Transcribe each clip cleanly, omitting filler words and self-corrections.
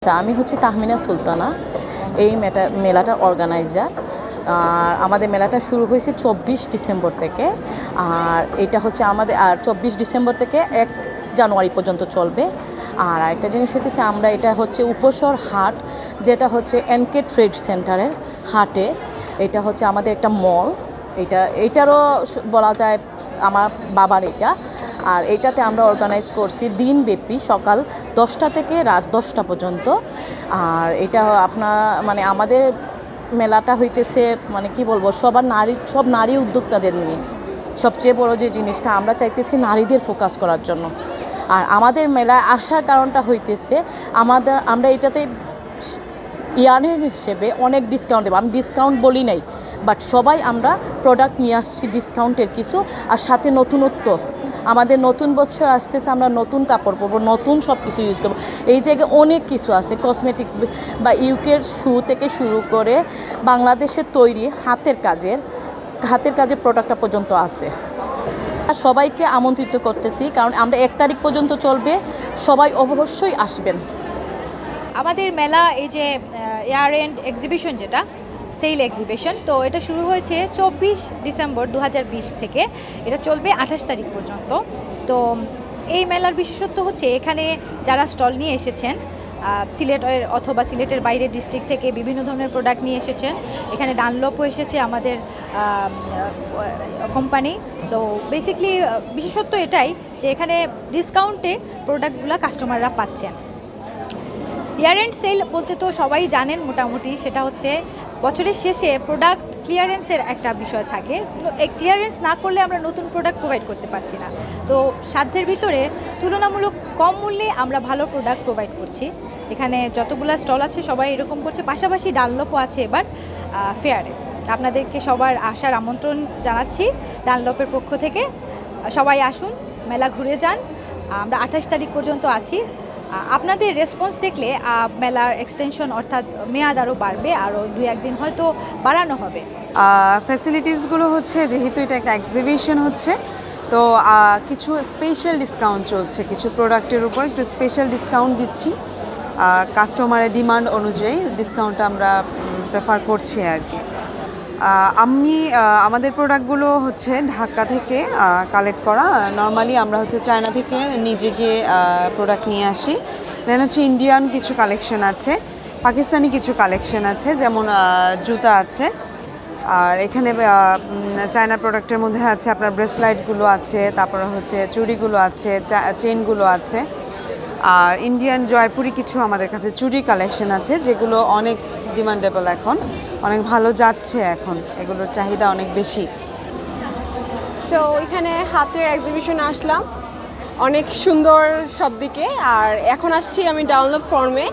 আচ্ছা, আমি হচ্ছে তাহমিনা সুলতানা, এই মেলাটার অর্গানাইজার। আর আমাদের মেলাটা শুরু হয়েছে 24 ডিসেম্বর থেকে। আর এটা হচ্ছে আমাদের 24 ডিসেম্বর থেকে 1 জানুয়ারি পর্যন্ত চলবে। আর আরেকটা জিনিস হচ্ছে আমরা এটা হচ্ছে উপশহর হাট, যেটা হচ্ছে এনকে ট্রেড সেন্টারের হাটে। এটা হচ্ছে আমাদের একটা মল, এইটারও বলা যায় আমার বাবার এটা। আর এইটাতে আমরা অর্গানাইজ করছি দিনব্যাপী সকাল 10টা থেকে রাত 10টা পর্যন্ত। আর এটা আপনার মানে আমাদের মেলাটা হইতেছে মানে কি বলবো, সব নারী উদ্যোক্তাদের নিয়ে। সবচেয়ে বড় যে জিনিসটা আমরা চাইতেছি নারীদের ফোকাস করার জন্য। আর আমাদের মেলায় আসার কারণটা হইতেছে আমরা এটাতে ইয়ারের হিসেবে অনেক ডিসকাউন্ট দেবো। আমি ডিসকাউন্ট বলি নাই, বাট সবাই আমরা প্রোডাক্ট নিয়ে আসছি ডিসকাউন্টের কিছু, আর সাথে নতুনত্ব। আমাদের নতুন বছর আসতেছে, আমরা নতুন কাপড় পরবো, নতুন সব কিছু ইউজ করবো। এই জায়গায় অনেক কিছু আছে, কসমেটিক্স বা ইউকের শু থেকে শুরু করে বাংলাদেশের তৈরি হাতের কাজের প্রোডাক্টটা পর্যন্ত আছে। সবাইকে আমন্ত্রিত করতেছি, কারণ আমরা 1 তারিখ পর্যন্ত চলবে, সবাই অবশ্যই আসবেন। আমাদের মেলা এই যে ইয়ার এন্ড এক্সিবিশন, যেটা সেল এক্সিবিশন, তো এটা শুরু হয়েছে 24 ডিসেম্বর 2020 থেকে, এটা চলবে 28 তারিখ পর্যন্ত। তো এই মেলার বিশেষত্ব হচ্ছে এখানে যারা স্টল নিয়ে এসেছেন সিলেটের অথবা সিলেটের বাইরের ডিস্ট্রিক্ট থেকে বিভিন্ন ধরনের প্রোডাক্ট নিয়ে এসেছেন। এখানে ডানলপও এসেছে আমাদের কোম্পানি। সো বেসিকলি বিশেষত্ব এটাই যে এখানে ডিসকাউন্টে প্রোডাক্টগুলো কাস্টমাররা পাচ্ছেন। ইয়ার এন্ড সেল বলতে তো সবাই জানেন মোটামুটি, সেটা হচ্ছে বছরের শেষে প্রোডাক্ট ক্লিয়ারেন্সের একটা বিষয় থাকে। এই ক্লিয়ারেন্স না করলে আমরা নতুন প্রোডাক্ট প্রোভাইড করতে পারছি না। তো সাধ্যের ভিতরে তুলনামূলক কম মূল্যে আমরা ভালো প্রোডাক্ট প্রোভাইড করছি। এখানে যতগুলো স্টল আছে সবাই এরকম করছে, পাশাপাশি ডানলপও আছে এবার ফেয়ারে। আপনাদেরকে সবার আসার আমন্ত্রণ জানাচ্ছি ডানলপের পক্ষ থেকে। সবাই আসুন, মেলা ঘুরে যান। আমরা 28 তারিখ পর্যন্ত আছি। আপনাদের রেসপন্স দেখলে মেলার এক্সটেনশন অর্থাৎ মেয়াদ আরও বাড়বে, আরও 2-1 দিন হয়তো বাড়ানো হবে। ফ্যাসিলিটিসগুলো হচ্ছে, যেহেতু এটা একটা এক্সিবিশন হচ্ছে, তো কিছু স্পেশাল ডিসকাউন্ট চলছে, কিছু প্রোডাক্টের উপর একটু স্পেশাল ডিসকাউন্ট দিচ্ছি। কাস্টমারের ডিমান্ড অনুযায়ী ডিসকাউন্টটা আমরা প্রেফার করছি আর কি। আমাদের প্রোডাক্টগুলো হচ্ছে ঢাকা থেকে কালেক্ট করা। নর্মালি আমরা হচ্ছে চায়না থেকে নিজে গিয়ে প্রোডাক্ট নিয়ে আসি। দেন হচ্ছে ইন্ডিয়ান কিছু কালেকশন আছে, পাকিস্তানি কিছু কালেকশন আছে, যেমন জুতা আছে। আর এখানে চায়না প্রোডাক্টের মধ্যে আছে আপনার ব্রেসলাইটগুলো আছে, তারপরে হচ্ছে চুড়িগুলো আছে, চেনগুলো আছে। আর ইন্ডিয়ান জয়পুরি কিছু আমাদের কাছে চুড়ি কালেকশন আছে, যেগুলো অনেক ডিমান্ডেবল, এখন অনেক ভালো যাচ্ছে, এখন এগুলোর চাহিদা অনেক বেশি। সো এখানে হাতের এক্সিবিশন আসলাম, অনেক সুন্দর সব দিকে। আর এখন আসছি আমি ডাউনলোড ফর্মে।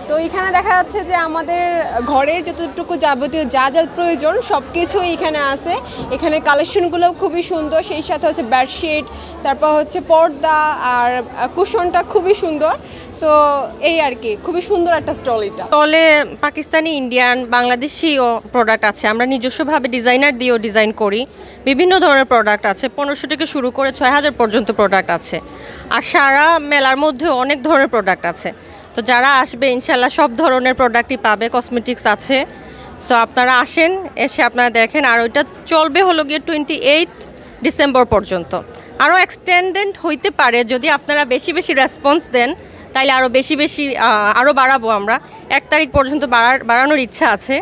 তো এখানে দেখা যাচ্ছে যে আমাদের ঘরের যতটুকু যাবতীয় যা যা প্রয়োজন সব কিছুই এখানে আছে। এখানে কালেকশনগুলোও খুবই সুন্দর, সেই সাথে হচ্ছে বেডশিট, তারপর হচ্ছে পর্দা আর কুশনটা খুবই সুন্দর। তো এই আর কি, খুবই সুন্দর একটা স্টল এটা। স্টলে পাকিস্তানি, ইন্ডিয়ান, বাংলাদেশিও প্রোডাক্ট আছে। আমরা নিজস্বভাবে ডিজাইনার দিয়েও ডিজাইন করি। বিভিন্ন ধরনের প্রোডাক্ট আছে, 1500 থেকে শুরু করে 6000 পর্যন্ত প্রোডাক্ট আছে। আর সারা মেলার মধ্যে অনেক ধরনের প্রোডাক্ট আছে। তো যারা আসবে ইনশাল্লাহ সব ধরনের প্রোডাক্টই পাবে। কসমেটিক্স আছে। সো আপনারা আসেন, এসে আপনারা দেখেন। আর ওইটা চলবে হলো গিয়ে 28 ডিসেম্বর পর্যন্ত। আরও এক্সটেন্ডেড হইতে পারে যদি আপনারা বেশি বেশি রেসপন্স দেন, তাইলে আরও বেশি আরও বাড়াবো আমরা। 1 তারিখ পর্যন্ত বাড়ানোর ইচ্ছা আছে।